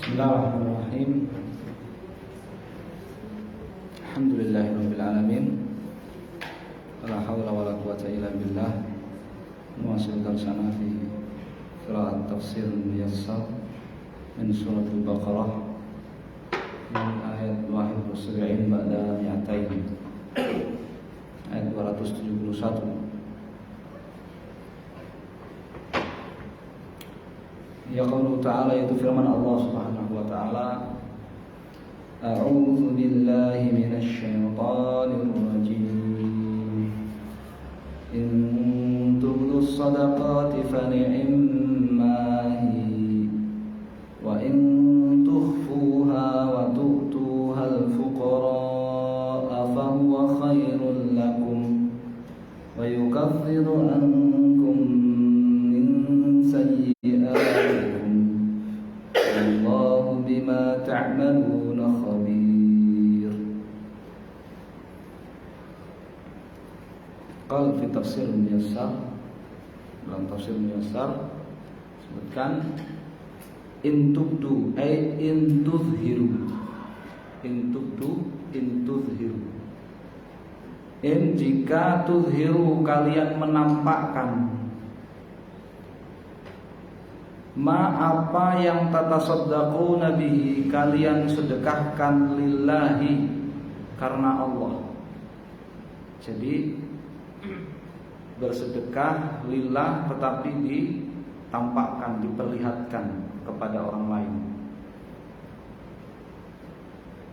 Bismillahirrahmanirrahim. Alhamdulillahirabbil alamin. La haula wala quwata illa billah. Nuwasil darsana fi qira'at tafsir muyassar min surat al-Baqarah min ayat 71 ba'da mi'atain. Ayat 271. Ya qaulu ta'ala, itu firman Allah Subhanahu wa ta'ala, A'udzu billahi minasy syaithanir rajim. In tubdus shadaqati fa ni'mahi wa in tukhfuha wa tu'tuha al-fuqara fa huwa khairul lakum wa yukaffiru ankum min sayyi'atikum wallahu bima ta'maluna khabir. Qal fi tafsir muyassar, dalam tafsir muyassar sebutkan in tubdu ay in tuzhiru, in tubdu in tuzhiru, in jika tuzhiru kalian menampakkan, ma apa yang tatasaddaquna bihi kalian sedekahkan lillahi karena Allah. Jadi bersedekah lillah tetapi ditampakkan, diperlihatkan kepada orang lain.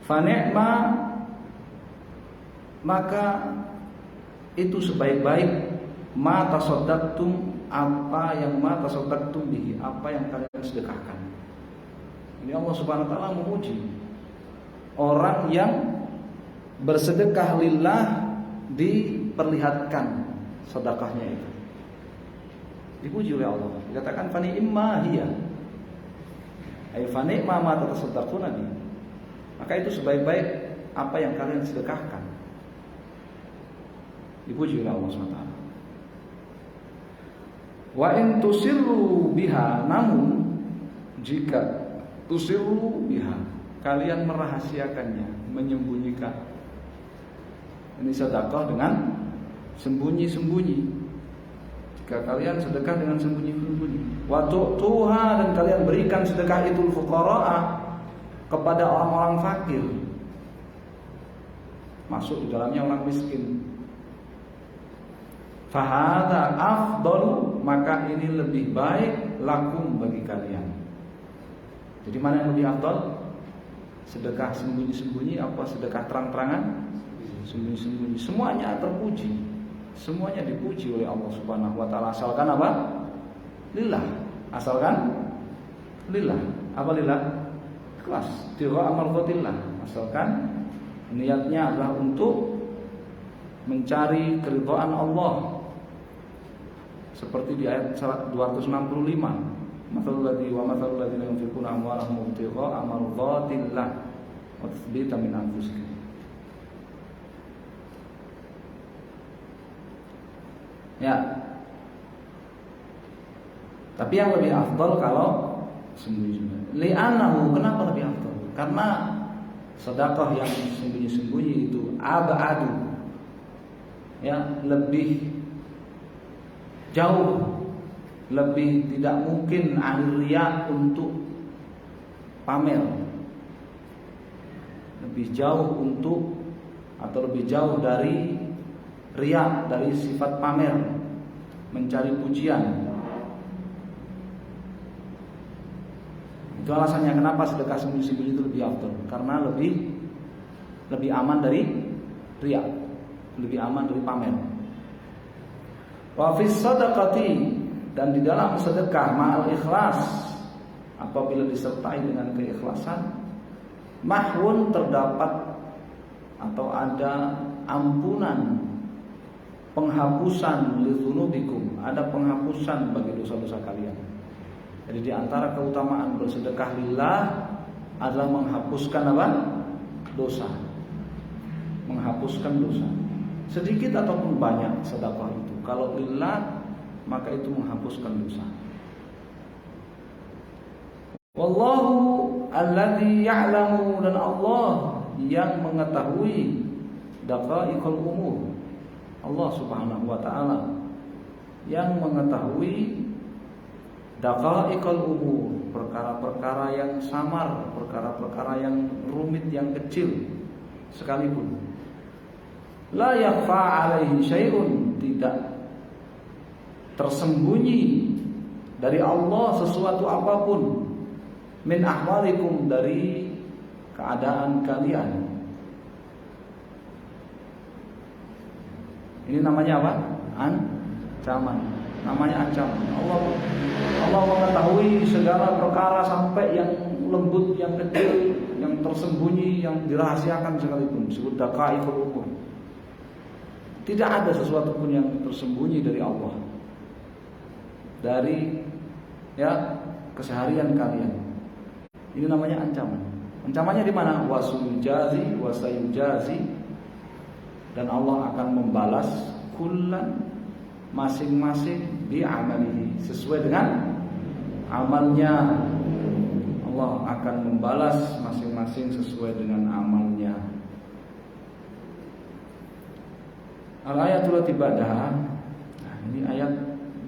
Fa ni'ma, maka itu sebaik-baik ma tasaddaqtum, apa yang ma tasaddaqtum bihi, apa yang kalian sedekahkan. Ini Allah Subhanahu wa taala memuji orang yang bersedekah lillah, diperlihatkan sedekahnya itu. Dipuji oleh Allah. Dikatakan fa ni'ma hiya. Ai fa ni'ma ma tasaddaquna bihi. Maka itu sebaik-baik apa yang kalian sedekahkan. Dipuji oleh Allah Subhanahu wa taala. Wa in tusirru biha, namun jika tusirru biha kalian merahasiakannya, menyembunyikan. Ini sedekah dengan sembunyi-sembunyi. Jika kalian sedekah dengan sembunyi-sembunyi. Wa tu'tuha, dan kalian berikan sedekah itu fuqara, kepada orang-orang fakir. Masuk di dalamnya orang miskin. Fahada afdalu, maka ini lebih baik lakum, bagi kalian. Jadi mana yang lebih afdal? Sedekah sembunyi-sembunyi apa sedekah terang-terangan? Sembunyi-sembunyi. Semuanya terpuji, semuanya dipuji oleh Allah Subhanahu wa taala, asalkan apa? Lillah. Asalkan lillah. Apa lillah? Ikhlas, tira amardatillah. Asalkan niatnya adalah untuk mencari keridhaan Allah. Seperti di ayat 265, mathalul ladzina yunfiquna amwalahum ibtigha'a mardatillah wa tathbita min anfusihim. Ya. Tapi yang lebih afdal kalau sembunyi-sembunyi. Li'annahu, kenapa lebih afdal? Karena sedekah yang sembunyi-sembunyi itu abadu, ya, lebih jauh, lebih tidak mungkin riya untuk pamer. Lebih jauh untuk, atau lebih jauh dari riya, dari sifat pamer, mencari pujian. Itu alasannya kenapa sedekah sembunyi-sembunyi itu lebih afdal, karena lebih aman dari riya, lebih aman dari pamer. Wa fis sadaqati, dan di dalam sedekah ma'al ikhlas, apabila disertai dengan keikhlasan, mahwun, terdapat atau ada ampunan, penghapusan lidzunubikum, ada penghapusan bagi dosa-dosa kalian. Jadi di antara keutamaan bersedekah lillah adalah menghapuskan apa? Dosa. Menghapuskan dosa. Sedikit ataupun banyak sedekah itu, kalau lillah maka itu menghapuskan dosa. Wallahu alladzi ya'lamu, dan Allah yang mengetahui daqaiqul umur. Allah Subhanahu wa taala yang mengetahui daqaiqul umur, perkara-perkara yang samar, perkara-perkara yang rumit, yang kecil sekalipun. La yakhfa 'alaihi syai'un, tidak tersembunyi dari Allah sesuatu apapun, min ahwalikum, dari keadaan kalian. Ini namanya apa? Ancaman. Namanya ancaman. Allah mengetahui segala perkara sampai yang lembut, yang kecil, yang tersembunyi, yang dirahasiakan sekalipun. Disebut daqaiqul umur. Tidak ada sesuatu pun yang tersembunyi dari Allah, dari keseharian kalian. Ini namanya ancaman. Ancamannya di mana? Wasuyujazi wasayujazi, dan Allah akan membalas kullan, masing-masing bi amalihi, sesuai dengan amalnya. Allah akan membalas masing-masing sesuai dengan amalnya. Al-ayatul lati ba'daha. Nah, ini ayat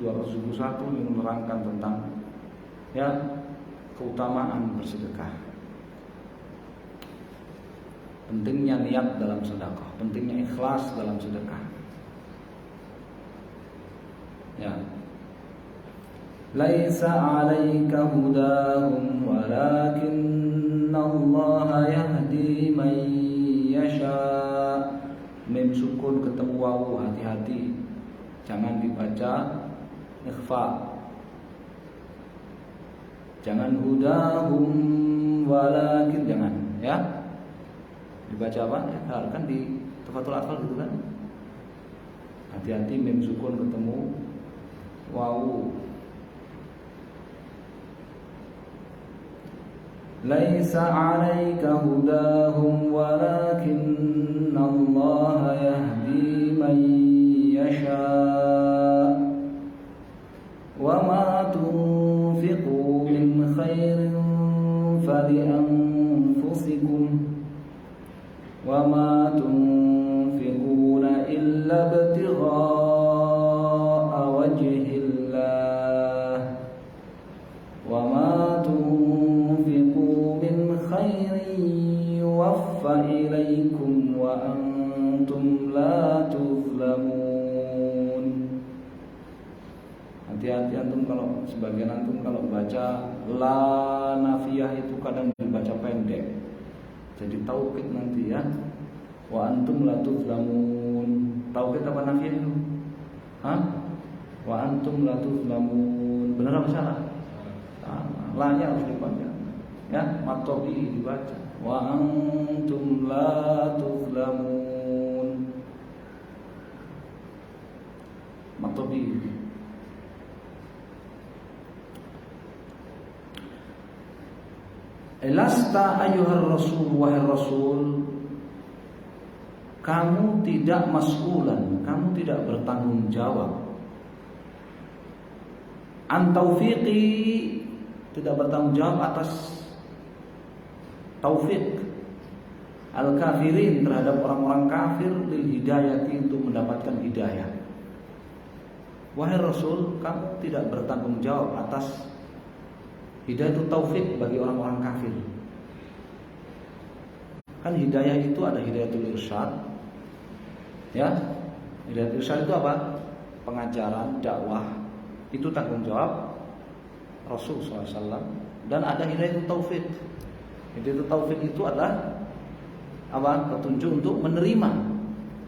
271 yang menerangkan tentang keutamaan bersedekah. Pentingnya niat dalam sedekah, pentingnya ikhlas dalam sedekah. Laisa 'alaika hudahum walakinallaha yahdi man yasha. Mim sukun ketemu wawu, hati-hati, jangan dibaca ikhfa. Jangan hudahum walakin, jangan dibaca apa? Kan di Tufatul Atfal gitu kan. Hati-hati, mim sukun ketemu wawu. Laisa 'alaika hudahum walakinallaha yahdi man yasha. Wa ma tunfiqu min khairin falianfusikum wa ma tunfiquna illa ibtigha'a wajhillah wa ma tunfiqu min khairin yuwaffa ilaikum wa antum la tuzlamun. Hati-hati antum, kalau sebagian antum kalau baca la nafiyah itu kadang dibaca pendek, jadi taukid nanti ya. Wa antum la tuzlamun. Taukid apa nafiyah itu? Wa antum la tuzlamun. Benar apa salah? La-nya harus dibaca. Matobi dibaca. Wa antum la tuzlamun. Matobi. Lasta ayyuhar rasul, wahai rasul, kamu tidak mas'ulan, kamu tidak bertanggung jawab. An taufiqi, tidak bertanggung jawab atas taufik al-kafirin, terhadap orang-orang kafir, lil hidayati, untuk mendapatkan hidayah. Wahai rasul, kamu tidak bertanggung jawab atas hidayah itu taufik bagi orang-orang kafir. Kan hidayah itu ada hidayatul irsyad. Hidayatul irsyad itu apa? Pengajaran, dakwah. Itu tanggung jawab Rasul SAW. Dan ada hidayatul taufik. Hidayatul taufik itu adalah apa? Petunjuk untuk menerima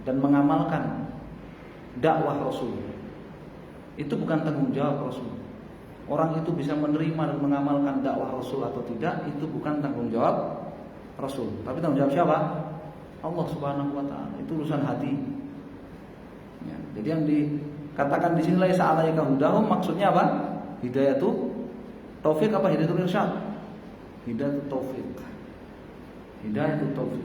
dan mengamalkan dakwah Rasul. Itu bukan tanggung jawab Rasul. Orang itu bisa menerima dan mengamalkan dakwah Rasul atau tidak, itu bukan tanggung jawab Rasul. Tapi tanggung jawab siapa? Allah Subhanahu wa taala. Itu urusan hati. Jadi yang dikatakan di sini laisa 'alaika hudahum, maksudnya apa? Hidayah itu taufik apa hidayatul irsyad? Hidayah taufik. Hidayah itu taufik.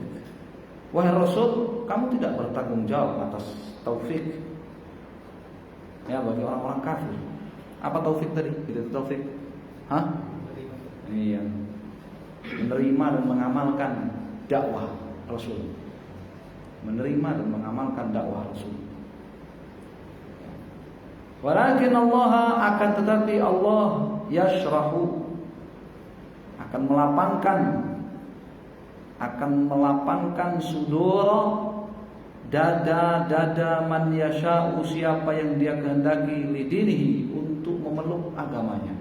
Wahai Rasul, kamu tidak bertanggung jawab atas taufik bagi orang-orang kafir. Apa taufik tadi? Hidayah taufik. Iya. Menerima dan mengamalkan dakwah Rasul. Menerima dan mengamalkan dakwah Rasul. Walakin Allah, akan tetapi Allah yashrahu, akan melapangkan sudur, dada man yasha'u, siapa yang dia kehendaki, lidinihi, untuk memeluk agamanya.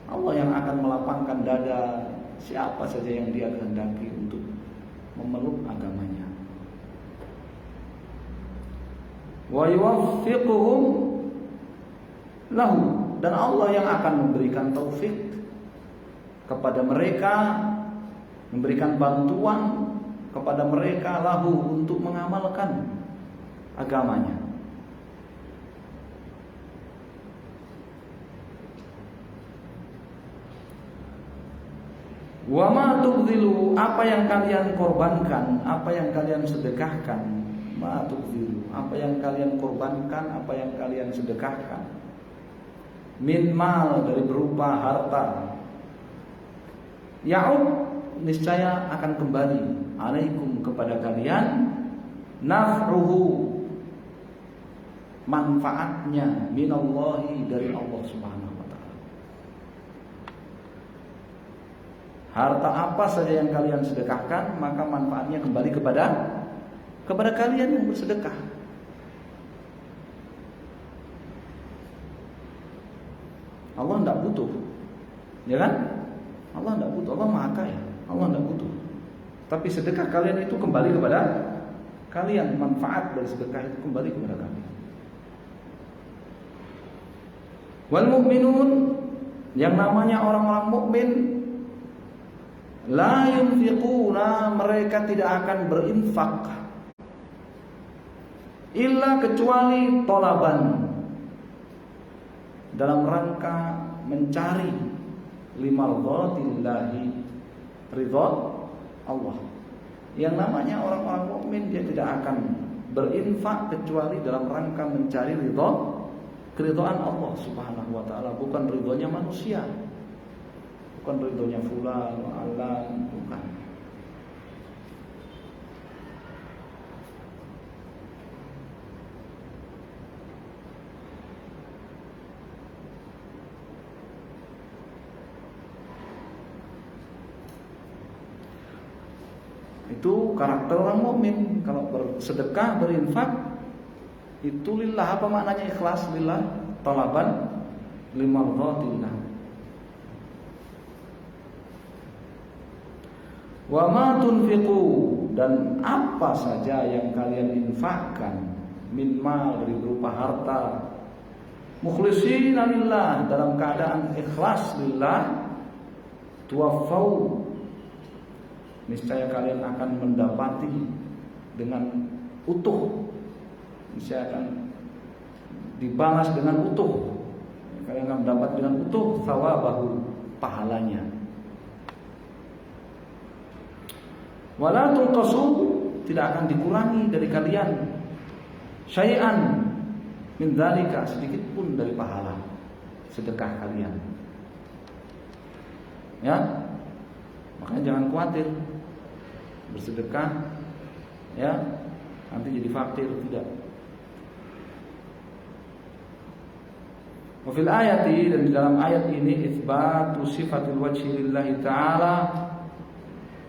Allah yang akan melapangkan dada siapa saja yang dia kehendaki untuk memeluk agamanya. Wa yuwaffiquhum lahu, dan Allah yang akan memberikan taufik kepada mereka, memberikan bantuan kepada mereka lahu, untuk mengamalkan agamanya. Wa ma tubdhilu, apa yang kalian korbankan, apa yang kalian sedekahkan, ma tubdhilu, apa yang kalian korbankan, apa yang kalian sedekahkan, min mal, dari berupa harta, ya'ud, niscaya akan kembali, alaikum, kepada kalian, naf'uhu, manfaatnya, minallahi, dari Allah Subhanahu wa ta'ala. Harta apa saja yang kalian sedekahkan, maka manfaatnya kembali kepada kalian yang bersedekah. Allah tidak butuh, ya kan? Allah tidak butuh, Allah Maha Kaya, Allah tidak butuh. Tapi sedekah kalian itu kembali kepada kalian, manfaat dari sedekah itu kembali kepada kalian. Wal mu'minun, yang namanya orang-orang mukmin, la yunfiquna, mereka tidak akan berinfak, illa, kecuali tolaban, dalam rangka mencari limardhatillahi, ridha Allah. Yang namanya orang-orang mukmin, dia tidak akan berinfak kecuali dalam rangka mencari keridhaan Allah Subhanahu wa ta'ala, bukan ridhonya manusia, bukan ridhonya fulan, alan, bukan. Itu karakter orang mukmin. Kalau bersedekah, berinfak, itu lillah. Apa maknanya ikhlas? Lillah, talaban limardhatillah. Wa ma tunfiqu, dan apa saja yang kalian infakkan, min mal, dari berupa harta, mukhlishina lillah, dalam keadaan ikhlas lillah, tuwaffau, niscaya kalian akan mendapati dengan utuh, niscaya akan dibalas dengan utuh, kalian akan mendapat dengan utuh thawabahu, pahalanya. Wala tunqasu, tidak akan dikurangi dari kalian, syai'an min dzalika, sedikit pun dari pahala sedekah kalian. Ya, makanya jangan khawatir bersedekah, ya, nanti jadi fakir, tidak. Wa fil ayati, dan di dalam ayat ini, itsbatu sifatil wajhi lillahi ta'ala,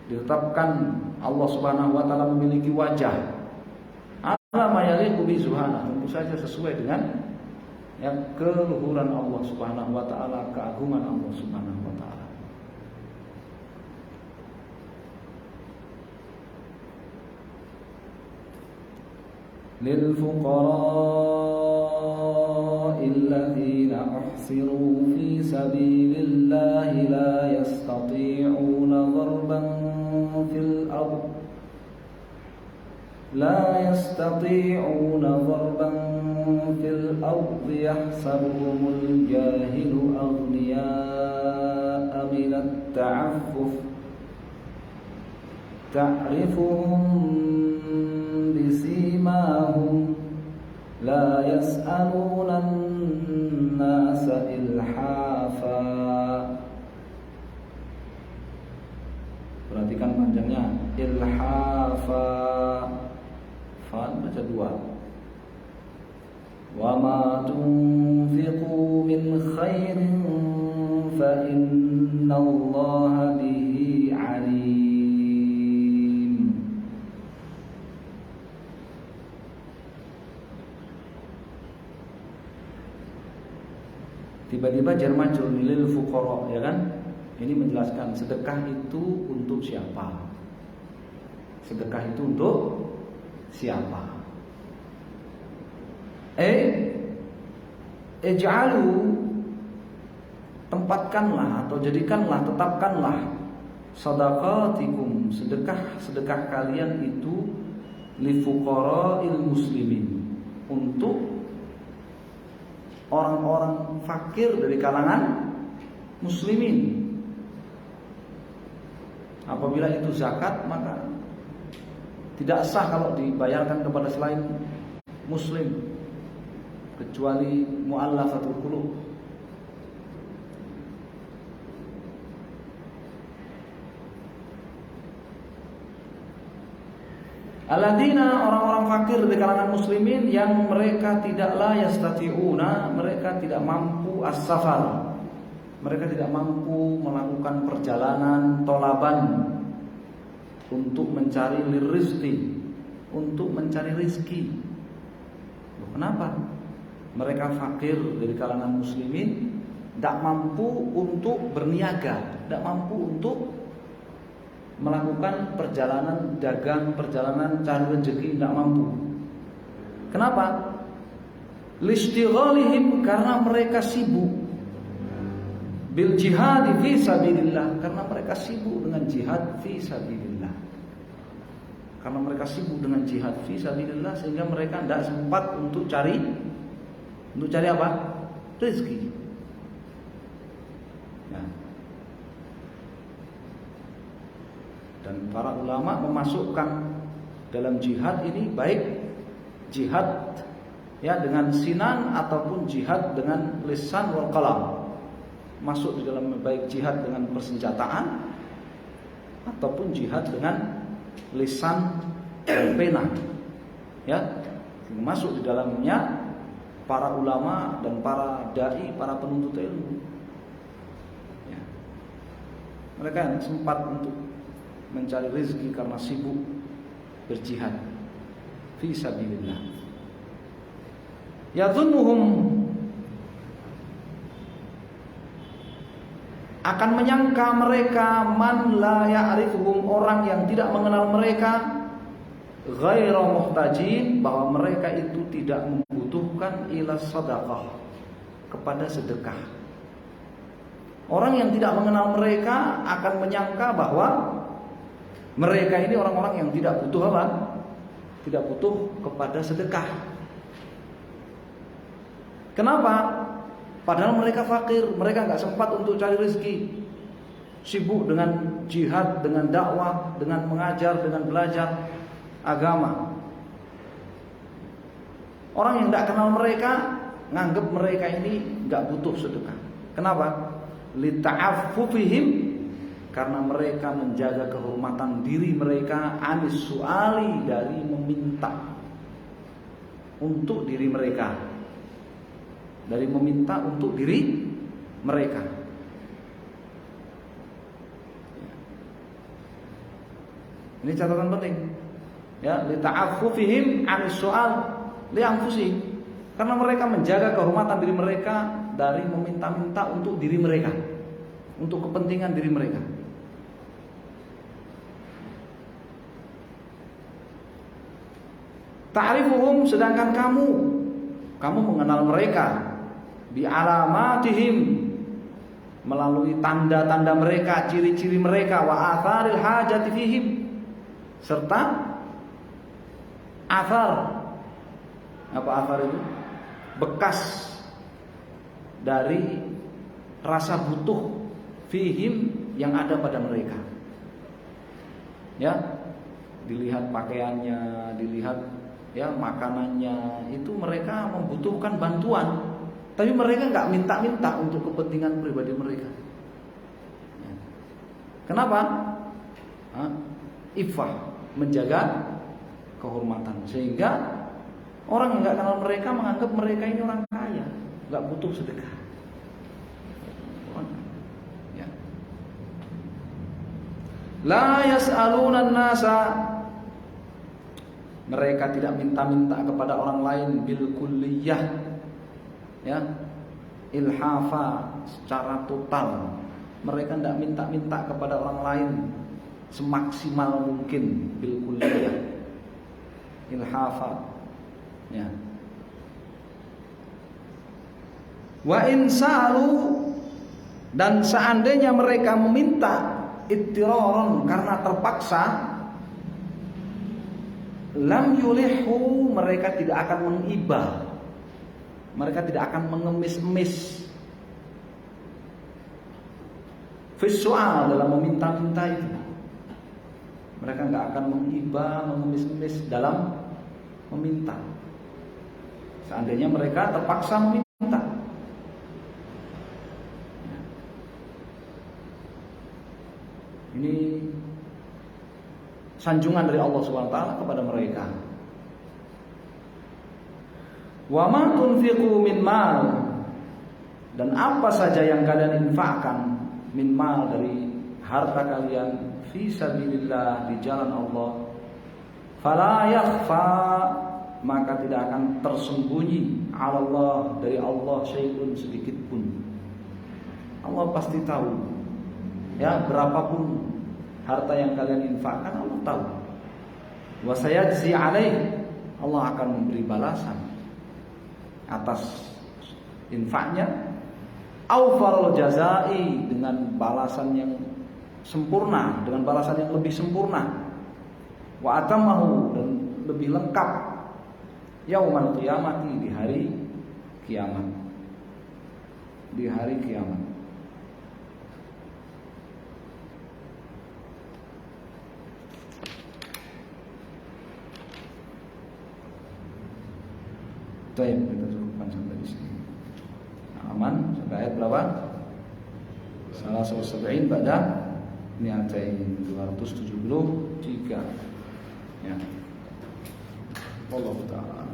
ditetapkan Allah Subhanahu wa ta'ala memiliki wajah, ala ma yaliqu bi subhanahu, tentu saja sesuai dengan yang keluhuran Allah Subhanahu wa ta'ala, keagungan Allah Subhanahu wa ta'ala. للفقراء الذين أحصروا في سبيل الله لا يستطيعون ضربا في الأرض يحسبهم الجاهل أغنياء من التعفف تعرفهم بسيماهم لا يسألون الناس إلحافا وَمَا تُنْفِقُوا مِنْ خَيْرٍ فَإِنَّ اللَّهَ بِهِ عَلِيمٌ. Tiba-tiba jar majrur lil fuqara, ya kan? Ini menjelaskan sedekah itu untuk siapa? Sedekah itu untuk siapa? Ij'alu, tempatkanlah atau jadikanlah, tetapkanlah sadaqatikum, sedekah kalian itu li fuqara'il muslimin, untuk orang-orang fakir dari kalangan muslimin. Apabila itu zakat, maka tidak sah kalau dibayarkan kepada selain muslim, kecuali mu'allafatul qulub. Alladzina, orang-orang fakir di kalangan muslimin yang mereka tidaklah yastati'una, mereka tidak mampu as-safar. Mereka tidak mampu melakukan perjalanan tolaban untuk mencari rizki, untuk mencari rizki. Kenapa? Mereka fakir dari kalangan muslimin, tidak mampu untuk berniaga, tidak mampu untuk melakukan perjalanan dagang, perjalanan cari rezeki, tidak mampu. Kenapa? Listighalihim, karena mereka sibuk bil jihad fi sabilillah, karena mereka sibuk dengan jihad fi sabilillah. Karena mereka sibuk dengan jihad fi sabilillah, sehingga mereka tidak sempat untuk cari apa? Rezeki. Nah. Dan para ulama memasukkan dalam jihad ini baik jihad ya dengan sinan ataupun jihad dengan lisan wal qalam. Masuk di dalam baik jihad dengan persenjataan ataupun jihad dengan lisan dan pena. Ya, masuk di dalamnya para ulama dan para dai, para penuntut ilmu. Ya. Mereka yang sempat untuk mencari rezeki karena sibuk berjihad fi sabilillah. Yadhunnuhum, akan menyangka mereka man la ya'rifuhum, orang yang tidak mengenal mereka, ghairu muhtajin, bahwa mereka itu tidak membutuhkan ila sadaqah, kepada sedekah. Orang yang tidak mengenal mereka akan menyangka bahwa mereka ini orang-orang yang tidak butuh apa? Tidak butuh kepada sedekah. Kenapa? Padahal mereka fakir, mereka nggak sempat untuk cari rezeki, sibuk dengan jihad, dengan dakwah, dengan mengajar, dengan belajar agama. Orang yang nggak kenal mereka nganggap mereka ini nggak butuh sedekah. Kenapa? Lita'affufihim, karena mereka menjaga kehormatan diri mereka, anis suali, dari meminta untuk diri mereka. Dari meminta untuk diri mereka. Ini catatan penting. Ya, lita'affufihim 'anis su'al li anfusihim. Karena mereka menjaga kehormatan diri mereka dari meminta-minta untuk diri mereka, untuk kepentingan diri mereka. Ta'rifuhum, sedangkan kamu mengenal mereka bi alamatihim, melalui tanda-tanda mereka, ciri-ciri mereka, wa atharil hajati fihim, serta athar. Apa athar itu? Bekas dari rasa butuh fihim yang ada pada mereka. Ya, dilihat pakaiannya, dilihat ya makanannya, itu mereka membutuhkan bantuan. Tapi mereka nggak minta-minta untuk kepentingan pribadi mereka. Kenapa? Iffah, menjaga kehormatan, sehingga Orang yang nggak kenal mereka menganggap mereka ini orang kaya, nggak butuh sedekah. Ya. La yas'aluna nasa, mereka tidak minta-minta kepada orang lain bil kulliyah, ya, ilhafa secara total. Mereka tidak minta-minta kepada orang lain semaksimal mungkin bil kulliyah, ilhafa, ya. Wa insalu, dan seandainya mereka meminta ittiraran karena terpaksa, lam yulihu, mereka tidak akan mengibah, mereka tidak akan mengemis-emis visual dalam meminta-minta itu. Mereka nggak akan mengibah, mengemis-emis dalam meminta. Seandainya mereka terpaksa meminta. Ini sanjungan dari Allah Subhanahu wa taala kepada mereka. Wa ma tunfiqu min mal, dan apa saja yang kalian infakkan min mal, dari harta kalian, fi sabilillah, di jalan Allah, fala yakhfa, maka tidak akan tersembunyi, 'ala Allah, dari Allah, syai'un, sedikit pun. Allah pasti tahu. Ya, berapapun harta yang kalian infakkan, Allah tahu. Wa sayajzi 'alaih, Allah akan memberi balasan atas infaknya. Awfarul jazai, dengan balasan yang sempurna, dengan balasan yang lebih sempurna. Wa atammahu, dan lebih lengkap. Yaumal qiyamati, di hari kiamat. Di hari kiamat. Baik, kita cukupkan sampai di sini. Aman, sampai ayat berapa? Salah 170 pada niatain 273. Ya. Allah Ta'ala.